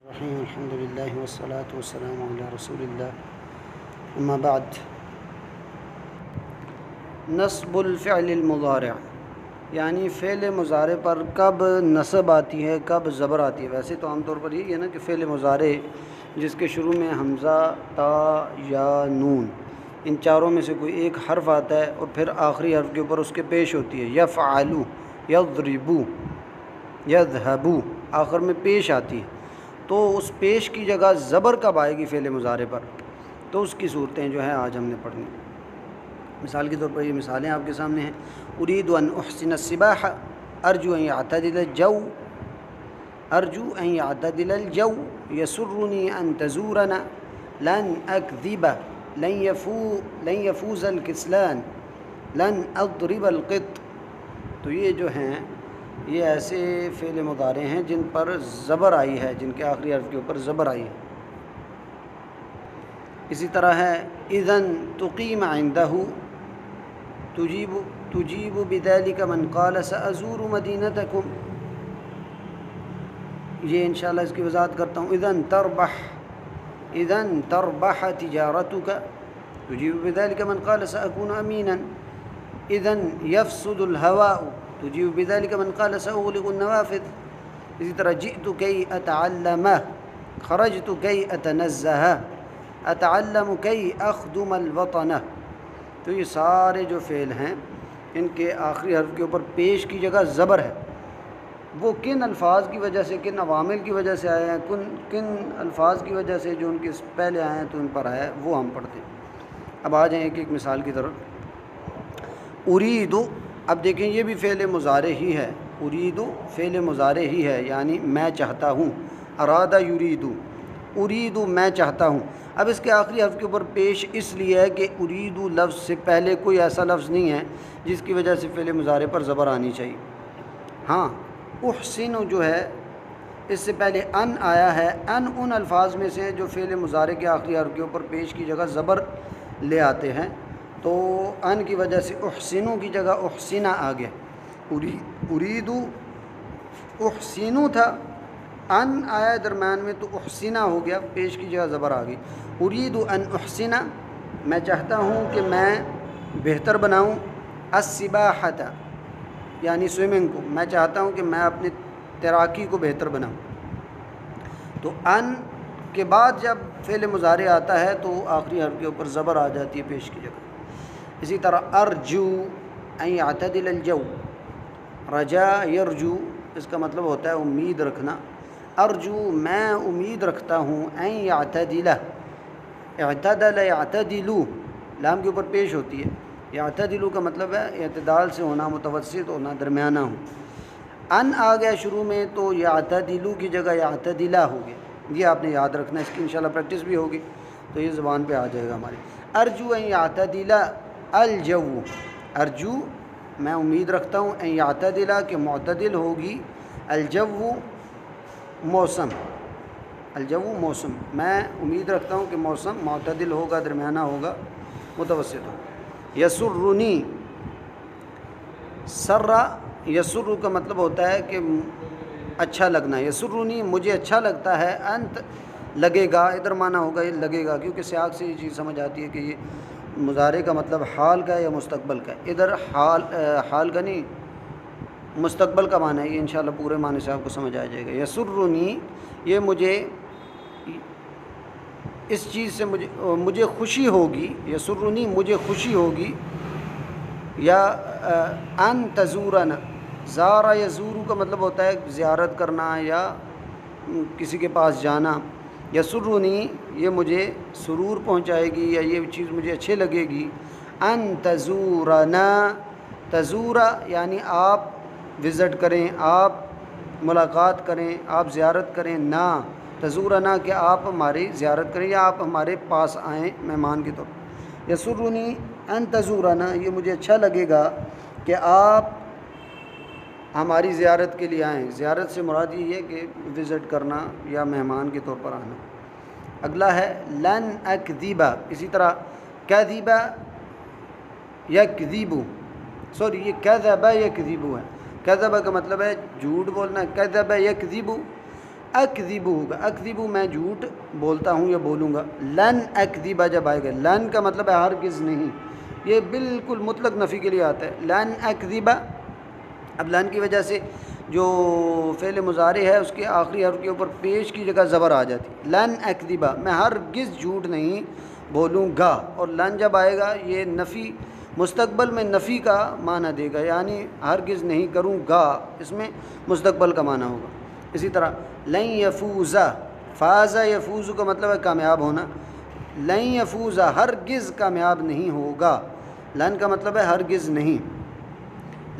الرحیم الحمد للہ والصلاة والسلام علی رسول اللہ اما بعد۔ نصب الفعل المضارع یعنی فعل مضارع پر کب نصب آتی ہے، کب زبر آتی ہے۔ ویسے تو عام طور پر یہی ہے نا کہ فعل مضارع جس کے شروع میں حمزہ، تا یا نون، ان چاروں میں سے کوئی ایک حرف آتا ہے اور پھر آخری حرف کے اوپر اس کے پیش ہوتی ہے یفعلو، یضربو، یذہبو، آخر میں پیش آتی ہے۔ تو اس پیش کی جگہ زبر کب آئے گی فعل مضارع پر، تو اس کی صورتیں جو ہیں آج ہم نے پڑھنی۔ مثال کے طور پر یہ مثالیں آپ کے سامنے ہیں۔ اريد ان احسن السباحة، ارجو ان يعتدل الجو، ارجو ان يعتدل الجو، يسرني ان تزورنا، لن اكذب، لن يفوز الكسلان، لن اضرب القط۔ تو یہ جو ہیں یہ ایسے فعل مضارع ہیں جن پر زبر آئی ہے، جن کے آخری حرف کے اوپر زبر آئی ہے۔ اسی طرح ہے اذن تقیم عندہ، تجیب بذلک من قال سأزور مدینتکم۔ یہ انشاءاللہ اس کی وضاحت کرتا ہوں۔ اذن تربح تجارتک، تجیب بذلک من قال سأكون امیناً۔ اذن یفسد الہواء، تجیب بذلک من قال سأغلق النوافذ۔ اسی طرح جئت کی اتعلم، خرجت کی اتنزہ، اتعلم کی اخدم الوطن۔ تو یہ سارے جو فعل ہیں ان کے آخری حرف کے اوپر پیش کی جگہ زبر ہے۔ وہ کن الفاظ کی وجہ سے، کن عوامل کی وجہ سے آئے ہیں، کن الفاظ کی وجہ سے جو ان کے پہلے آئے ہیں تو ان پر آیا ہے، وہ ہم پڑھتے ہیں۔ اب آ جائیں ایک ایک مثال کی طرف۔ اریدو، اب دیکھیں یہ بھی فعل مضارع ہی ہے، اریدو فعل مضارع ہی ہے، یعنی میں چاہتا ہوں، ارادہ یریدو، اریدو میں چاہتا ہوں۔ اب اس کے آخری حرف کے اوپر پیش اس لیے ہے کہ اریدو لفظ سے پہلے کوئی ایسا لفظ نہیں ہے جس کی وجہ سے فعل مضارع پر زبر آنی چاہیے۔ ہاں احسن جو ہے اس سے پہلے ان آیا ہے، ان الفاظ میں سے جو فعل مضارع کے آخری حرف کے اوپر پیش کی جگہ زبر لے آتے ہیں، تو ان کی وجہ سے احسنو کی جگہ احسنہ آ گیا۔ اریدو احسنو تھا، ان آیا درمیان میں تو احسنہ ہو گیا، پیش کی جگہ زبر آ گئی۔ اریدو ان احسنہ، میں چاہتا ہوں کہ میں بہتر بناؤں، السباحۃ یعنی سوئمنگ کو، میں چاہتا ہوں کہ میں اپنی تیراکی کو بہتر بناؤں۔ تو ان کے بعد جب فعل مضارع آتا ہے تو آخری حرف کے اوپر زبر آ جاتی ہے پیش کی جگہ۔ اسی طرح ارجو ان یعتدل الجو، رجا یرجو اس کا مطلب ہوتا ہے امید رکھنا۔ ارجو میں امید رکھتا ہوں، ان یعتدل، اعتدل یعتدلو لام کے اوپر پیش ہوتی ہے، یعتدلو کا مطلب ہے اعتدال سے ہونا، متوسط ہونا، درمیانہ ہو۔ ان آ گیا شروع میں تو یعتدلو کی جگہ یعتدلہ ہو گیا، یہ آپ نے یاد رکھنا ہے، اس کی انشاءاللہ پریکٹس بھی ہوگی تو یہ زبان پہ آ جائے گا ہماری۔ ارجو ان یعتدل الجو، ارجو میں امید رکھتا ہوں، ان یعتدل کہ معتدل ہوگی، الجو موسم، الجو موسم، میں امید رکھتا ہوں کہ موسم معتدل ہوگا، درمیانہ ہوگا، متوسط ہوگا۔ یسرنی، سرّ یسر کا مطلب ہوتا ہے کہ اچھا لگنا، یسرنی مجھے اچھا لگتا ہے، انت لگے گا، ادھر معنی ہوگا یہ لگے گا، کیونکہ سیاق سے یہ چیز سمجھ آتی ہے کہ یہ مضارع کا مطلب حال کا ہے یا مستقبل کا ہے۔ ادھر حال کا نہیں، مستقبل کا معنی ہے، یہ انشاءاللہ پورے معنی سے آپ کو سمجھ آ جائے گا۔ یسرنی یہ مجھے اس چیز سے مجھے خوشی ہوگی، یسرنی مجھے خوشی ہوگی، یا ان تزورنا، زارا یزورو کا مطلب ہوتا ہے زیارت کرنا یا کسی کے پاس جانا۔ یسرنی یہ مجھے سرور پہنچائے گی یا یہ چیز مجھے اچھے لگے گی۔ ان تزورنا، تزورا یعنی آپ وزٹ کریں، آپ ملاقات کریں، آپ زیارت کریں، نا تزورنا کہ آپ ہماری زیارت کریں یا آپ ہمارے پاس آئیں مہمان کے طور پر۔ یسرنی ان تزورنا، یہ مجھے اچھا لگے گا کہ آپ ہماری زیارت کے لیے آئیں۔ زیارت سے مراد یہ ہے کہ وزٹ کرنا یا مہمان کے طور پر آنا۔ اگلا ہے لن اکذبا، اسی طرح کذبا یکذب، سوری یہ کذب یکذب ہے، کذب کا مطلب ہے جھوٹ بولنا، کذب یکذب، اکذبو ہوگا، اکذبو میں جھوٹ بولتا ہوں یا بولوں گا، لن اکذبا جب آئے گا، لن کا مطلب ہے ہرگز نہیں، یہ بالکل مطلق نفی کے لیے آتا ہے، لن اکذبا۔ اب لن کی وجہ سے جو فعل مضارع ہے اس کے آخری حرف کے اوپر پیش کی جگہ زبر آ جاتی، لن اکذبا میں ہرگز جھوٹ نہیں بولوں گا، اور لن جب آئے گا یہ نفی، مستقبل میں نفی کا معنی دے گا، یعنی ہرگز نہیں کروں گا، اس میں مستقبل کا معنی ہوگا۔ اسی طرح لن یفوزا، فاز یفوز کا مطلب ہے کامیاب ہونا، لن یفوزا ہرگز کامیاب نہیں ہوگا، لن کا مطلب ہے ہرگز نہیں،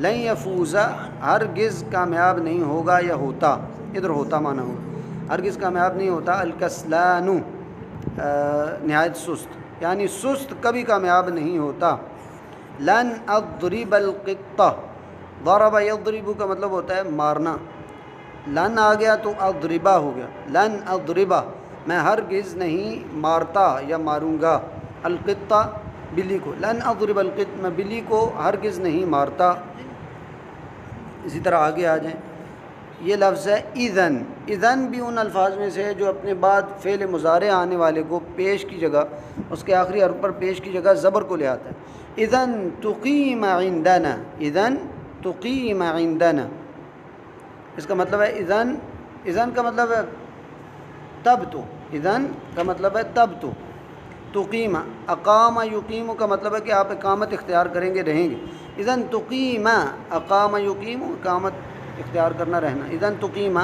لن یفوزا ہرگز کامیاب نہیں ہوگا یا ہوتا، ادھر ہوتا معنی ہوگا، ہرگز کامیاب نہیں ہوتا، الکسلان نہایت سست، یعنی سست کبھی کامیاب نہیں ہوتا، لن اضرب القطہ، ضرب یضرب کا مطلب ہوتا ہے مارنا، لن آ گیا تو اضربا ہو گیا، لن اضربا میں ہرگز نہیں مارتا یا ماروں گا، القطہ بلی کو، لن اضرب القط میں بلی کو ہرگز نہیں مارتا۔ اسی طرح آگے آ جائیں، یہ لفظ ہے اذن، اذن بھی ان الفاظ میں سے ہے جو اپنے بعد فعل مضارع آنے والے کو پیش کی جگہ، اس کے آخری حرف پر پیش کی جگہ زبر کو لے آتا ہے، اذن تقیم عندنا، اذن تقیم عندنا، اس کا مطلب ہے اذن، اذن کا مطلب ہے تب تو، اذن کا مطلب ہے تب تو، تقیم، اقام یقیم کا مطلب ہے کہ آپ اقامت اختیار کریں گے، رہیں گے، اذن تقیم، اقام یقیم اقامت اختیار کرنا رہنا، اذن تقیم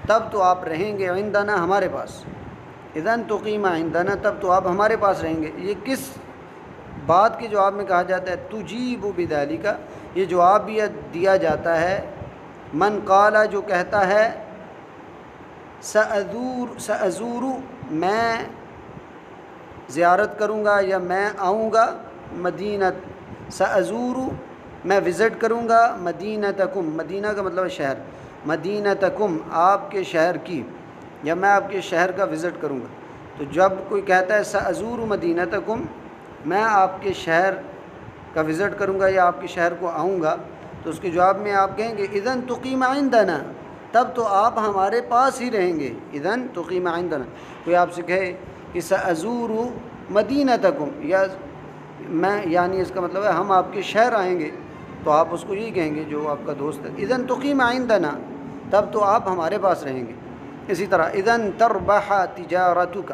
تب تو آپ رہیں گے، عندنا ہمارے پاس، اذن تقیم عندنا تب تو آپ ہمارے پاس رہیں گے، یہ کس بات کے جواب میں کہا جاتا ہے، تجیب بذالک، یہ جواب بھی دیا جاتا ہے، من قال جو کہتا ہے، سأزور میں زیارت کروں گا یا میں آؤں گا، مدینت، سأزور میں وزٹ کروں گا، مدینتکم، مدینہ کا مطلب ہے شہر، مدینتکم آپ کے شہر کی، یا میں آپ کے شہر کا وزٹ کروں گا، تو جب کوئی کہتا ہے سأزور مدینتکم میں آپ کے شہر کا وزٹ کروں گا یا آپ کے شہر کو آؤں گا، تو اس کے جواب میں آپ کہیں گے اذن تقیم عندنا تب تو آپ ہمارے پاس ہی رہیں گے، اذن تقیم عندنا۔ کوئی آپ سے کہے کہ سأزور مدینتکم، یا میں، یعنی اس کا مطلب ہے ہم آپ کے شہر آئیں گے، تو آپ اس کو یہی کہیں گے جو آپ کا دوست ہے، اذن تقیم عندنا تب تو آپ ہمارے پاس رہیں گے۔ اسی طرح اذن تربح تجارتک،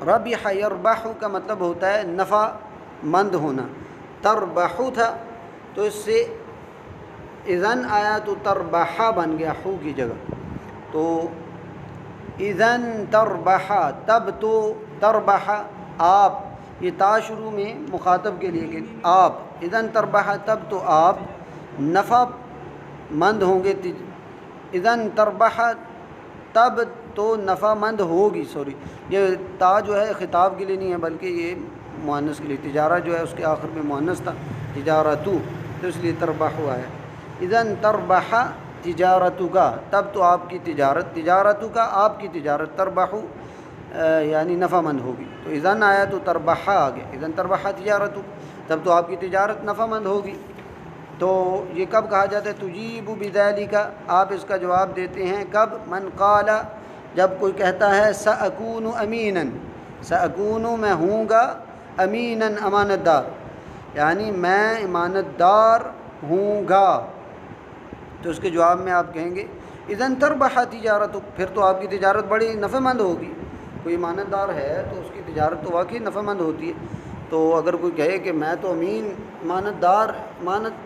ربح یربح کا مطلب ہوتا ہے نفع مند ہونا، تربح تھا تو اس سے اذن آیا تو تربح بن گیا حو کی جگہ، تو اذن تربح تب تو، تربح آپ، یہ تا شروع میں مخاطب کے لیے کہ آپ، اذن تربح تب تو آپ نفع مند ہوں گے، اذن تربح تب تو نفع مند ہوگی، سوری یہ تا جو ہے خطاب کے لیے نہیں ہے بلکہ یہ مؤنث کے لیے، تجارہ جو ہے اس کے آخر میں مؤنث تھا، تجارتو، تو اس لیے تربح ہوا ہے، اذن تربح تجارتک تب تو آپ کی تجارت، تجارتک آپ کی تجارت، تربح یعنی نفع مند ہوگی، تو اذن آیا تو تربح آ گیا، اذن تربح تجارتک تب تو آپ کی تجارت نفع مند ہوگی۔ تو یہ کب کہا جاتا ہے، تجیب بذالک آپ اس کا جواب دیتے ہیں کب، من قال جب کوئی کہتا ہے سأکون امینا، سأکون میں ہوں گا، امینا امانت دار، یعنی میں امانت دار ہوں گا، تو اس کے جواب میں آپ کہیں گے اذن تربح تجارتک پھر تو آپ کی تجارت بڑی نفع مند ہوگی، کوئی امانت دار ہے تو اس کی تجارت تو واقعی نفع مند ہوتی ہے، تو اگر کوئی کہے کہ میں تو امین امانت دار، امانت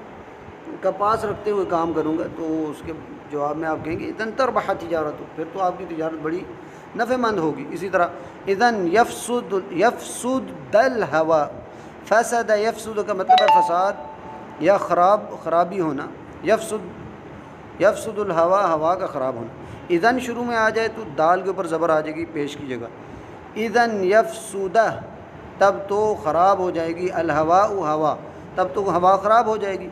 کا پاس رکھتے ہوئے کام کروں گا، تو اس کے جواب میں آپ کہیں گے اذن تربح تجارتک پھر تو آپ کی تجارت بڑی نفع مند ہوگی۔ اسی طرح اذن یفسد الہوا، فسد یفسد کا مطلب ہے فساد یا خرابی ہونا، یفسد الہوا ہوا کا خراب ہونا، اذن شروع میں آ جائے تو دال کے اوپر زبر آ جائے گی پیش کی جگہ، اذن یفسدہ تب تو خراب ہو جائے گی، الہوا ہوا تب تو ہوا خراب ہو جائے گی،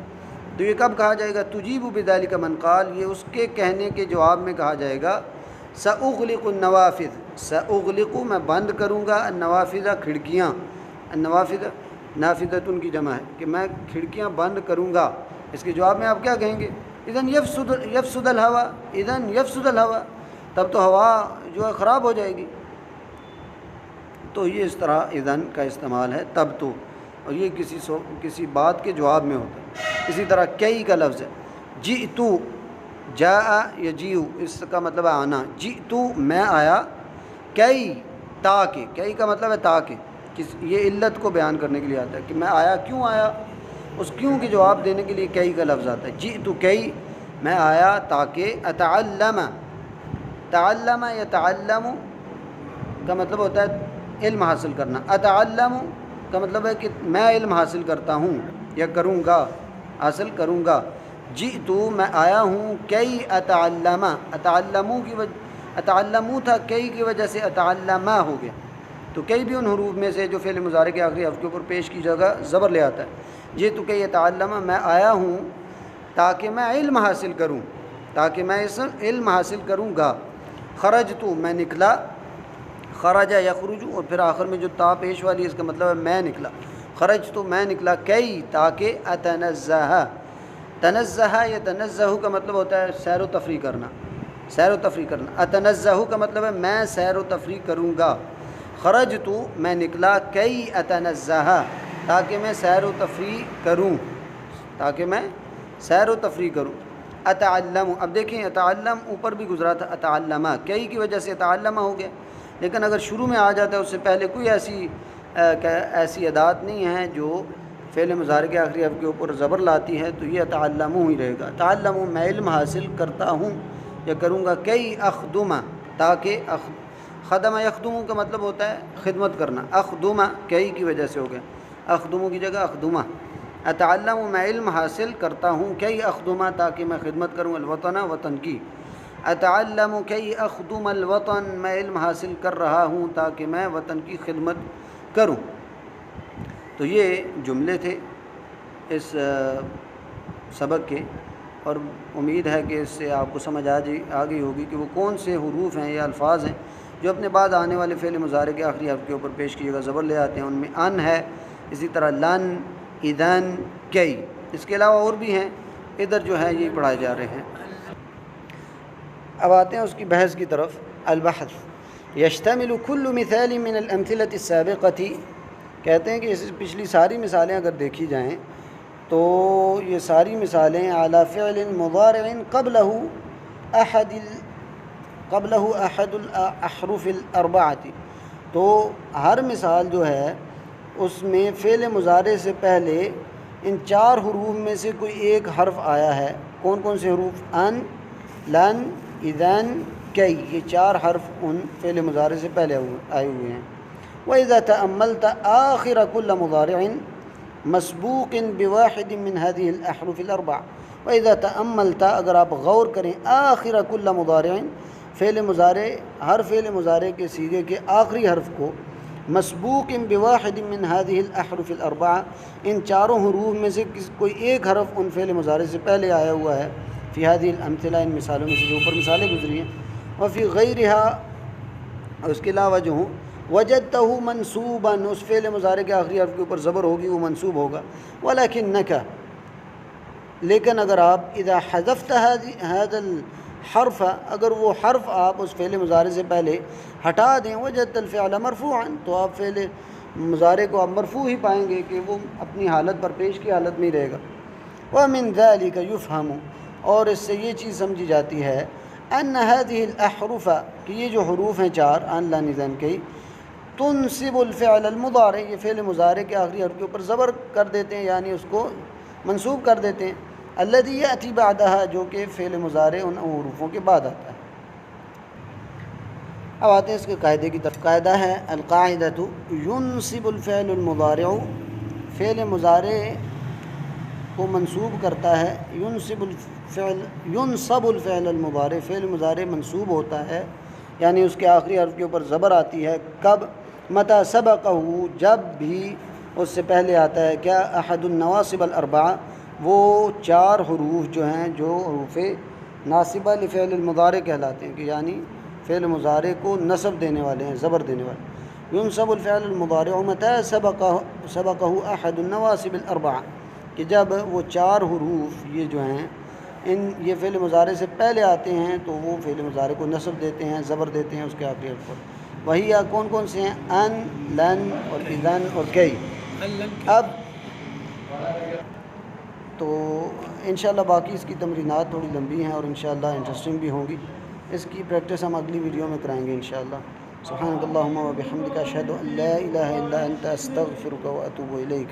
تو یہ کب کہا جائے گا، تجیب بذالک من قال یہ اس کے کہنے کے جواب میں کہا جائے گا، سأغلق النوافذ، سأغلق میں بند کروں گا، النوافذ کھڑکیاں، النوافذ نافذۃ کی جمع ہے کہ میں کھڑکیاں بند کروں گا، اس کے جواب میں آپ کیا کہیں گے، اذن یفسد الہوا، اذن یفسد الہوا، تب تو ہوا جو ہے خراب ہو جائے گی۔ تو یہ اس طرح اذن کا استعمال ہے تب تو، اور یہ کسی بات کے جواب میں ہوتا ہے۔ اسی طرح کئی کا لفظ ہے جئتو، جاء یجیء، اس کا مطلب ہے آنا، جئتو میں آیا، کئی تاکہ، کئی کا مطلب ہے تاکہ، یہ علت کو بیان کرنے کے لیے آتا ہے کہ میں آیا کیوں آیا، اس کیوں کے جواب دینے کے لیے کئی کا لفظ آتا ہے۔ جئتو کئی، میں آیا تاکہ اتعلم، تعلم یتعلم کا مطلب ہوتا ہے علم حاصل کرنا، اتعلم کا مطلب ہے کہ میں علم حاصل کرتا ہوں یا کروں گا، حاصل کروں گا۔ جئتو میں آیا ہوں، کئی اتعلم، اتعلمو کی وجہ، اتعلمو تھا کئی کی وجہ سے اتعلم ہو گیا، تو کئی بھی ان حروف میں سے جو فعل مضارع کے آخری حرف کے اوپر پیش کی جگہ زبر لے آتا ہے۔ جئتو کئی اتعلم، میں آیا ہوں تاکہ میں علم حاصل کروں، تاکہ میں اس علم حاصل کروں گا۔ خرجتو میں نکلا، خرج یخرج، اور پھر آخر میں جو تا پیش والی اس کا مطلب ہے میں نکلا، خرجتو میں نکلا، کئی تاکہ اتنزہ، تنزہ یا تنزہ کا مطلب ہوتا ہے سیر و تفریح کرنا، سیر و تفریح کرنا، اتنزہ کا مطلب ہے میں سیر و تفریح کروں گا۔ خرجتو میں نکلا، کئی اتنزہ تاکہ میں سیر و تفریح کروں، تاکہ میں سیر و تفریح کروں۔ اتعلم، اب دیکھیں اتعلم اوپر بھی گزرا تھا، اتعلم کئی کی وجہ سے اتعلم ہو گیا، لیکن اگر شروع میں آ جاتا ہے اس سے پہلے کوئی ایسی ادات نہیں ہے جو فعل مضارع کے آخری حرف کے اوپر زبر لاتی ہے، تو یہ اتعلم ہی رہے گا۔ اتعلم میں علم حاصل کرتا ہوں یا کروں گا، کئی اخدم تاکہ خدم یخدم کا مطلب ہوتا ہے خدمت کرنا، اخدم کئی کی وجہ سے ہو گیا، اخدم کی جگہ اخدمہ۔ اتعلم میں علم حاصل کرتا ہوں، کئی اخدمہ تاکہ میں خدمت کروں، الوطن وطن کی۔ اتعلم کئی اخدم الوطن، میں علم حاصل کر رہا ہوں تاکہ میں وطن کی خدمت کروں۔ تو یہ جملے تھے اس سبق کے، اور امید ہے کہ اس سے آپ کو سمجھ آ گئی ہوگی کہ وہ کون سے حروف ہیں یا الفاظ ہیں جو اپنے بعد آنے والے فعل مضارع کے آخری حرف کے اوپر پیش کی جگہ زبر لے آتے ہیں۔ ان میں ان ہے، اسی طرح لن، اذن، کئی، اس کے علاوہ اور بھی ہیں، ادھر جو ہے یہ پڑھائے جا رہے ہیں۔ اب آتے ہیں اس کی بحث کی طرف۔ البحث یشتمل کل مثال من الامثلة السابقة، کہتے ہیں کہ اس پچھلی ساری مثالیں اگر دیکھی جائیں تو یہ ساری مثالیں علی فعل مضارع قبلہ احد الاحرف الاربعۃ، تو ہر مثال جو ہے اس میں فعل مضارع سے پہلے ان چار حروف میں سے کوئی ایک حرف آیا ہے۔ کون کون سے حروف؟ ان، لن، اذن، کئی، یہ چار حرف ان فعل مضارع سے پہلے آئے ہوئے ہیں۔ وَإِذَا تَأَمَّلْتَ آخِرَ كُلِّ مُضَارِعٍ مَسْبُوقٍ بِوَاحِدٍ مِّنْ هَذِهِ الْأَحْرُفِ الْأَرْبَعَةِ، وَإِذَا تَأَمَّلْتَ اگر آپ غور کریں آخِرَ كُلِّ مُضَارِعٍ، فعل مضارع، ہر فعل مضارع کے صیغے کے آخری حرف کو، مسبوق بواحد من هذه الاحرف الاربعہ، ان چاروں حروف میں سے کوئی ایک حرف ان فعل مضارع سے پہلے آیا ہوا ہے، فی هذه الامثلہ، ان مثالوں میں سے جو اوپر مثالیں گزری ہیں، وفی غیرها، اور اس کے علاوہ جو ہوں، وجدتہ منصوبا، اس فعل مضارع کے آخری حرف کے اوپر زبر ہوگی، وہ منصوب ہوگا، ولکنک، لیکن اگر آپ اذا حذفت هذا الحرف، اگر وہ حرف آپ اس فعل مضارع سے پہلے ہٹا دیں، وجدت الفعل مرفوعا، تو آپ فعل مضارع کو آپ مرفوع ہی پائیں گے کہ وہ اپنی حالت پر پیش کی حالت میں رہے گا۔ ومن ذلك يفهم، اور اس سے یہ چیز سمجھی جاتی ہے، ان هذه الاحرف، کہ یہ جو حروف ہیں چار، ان، لن، اذن، کئی، تنصب الفعل المضارع، یہ فعل مضارع کے آخری حرف کے اوپر زبر کر دیتے ہیں، یعنی اس کو منصوب کر دیتے ہیں، الذي يأتي بعدها، جو کہ فعل مضارع ان حروفوں کے بعد آتا ہے۔ اب آتے ہیں اس کے قاعدے کی طرف۔ قاعدہ ہے القاعدۃ ينصب الفعل المضارع، فعل مضارع کو منصوب کرتا ہے، ينصب الفعل المضارع، فعل مضارع منصوب ہوتا ہے، یعنی اس کے آخری حرف کے اوپر زبر آتی ہے، کب؟ متى سبقہ، جب بھی اس سے پہلے آتا ہے کیا؟ احد النواصب الاربعہ، وہ چار حروف جو ہیں جو حروف ناصبہ لفعل المضارع کہلاتے ہیں، کہ یعنی فعل مضارع کو نصب دینے والے ہیں، زبر دینے والے۔ ينصب الفعل المضارع متى سبقہ احد النواصب الاربعہ، کہ جب وہ چار حروف یہ جو ہیں یہ فعل مضارع سے پہلے آتے ہیں تو وہ فعل مضارع کو نصب دیتے ہیں، زبر دیتے ہیں اس کے آخری حرف پر۔ وہی کون کون سے ہیں؟ ان، لن اور اذن اور کئی۔ اب تو انشاءاللہ باقی اس کی تمرینات تھوڑی لمبی ہیں اور انشاءاللہ انٹرسٹنگ بھی ہوں گی، اس کی پریکٹس ہم اگلی ویڈیو میں کرائیں گے انشاءاللہ۔ سبحانک اللہم و بحمدک، اشہد ان لا الہ الا انت، استغفرک و اتوب الیک۔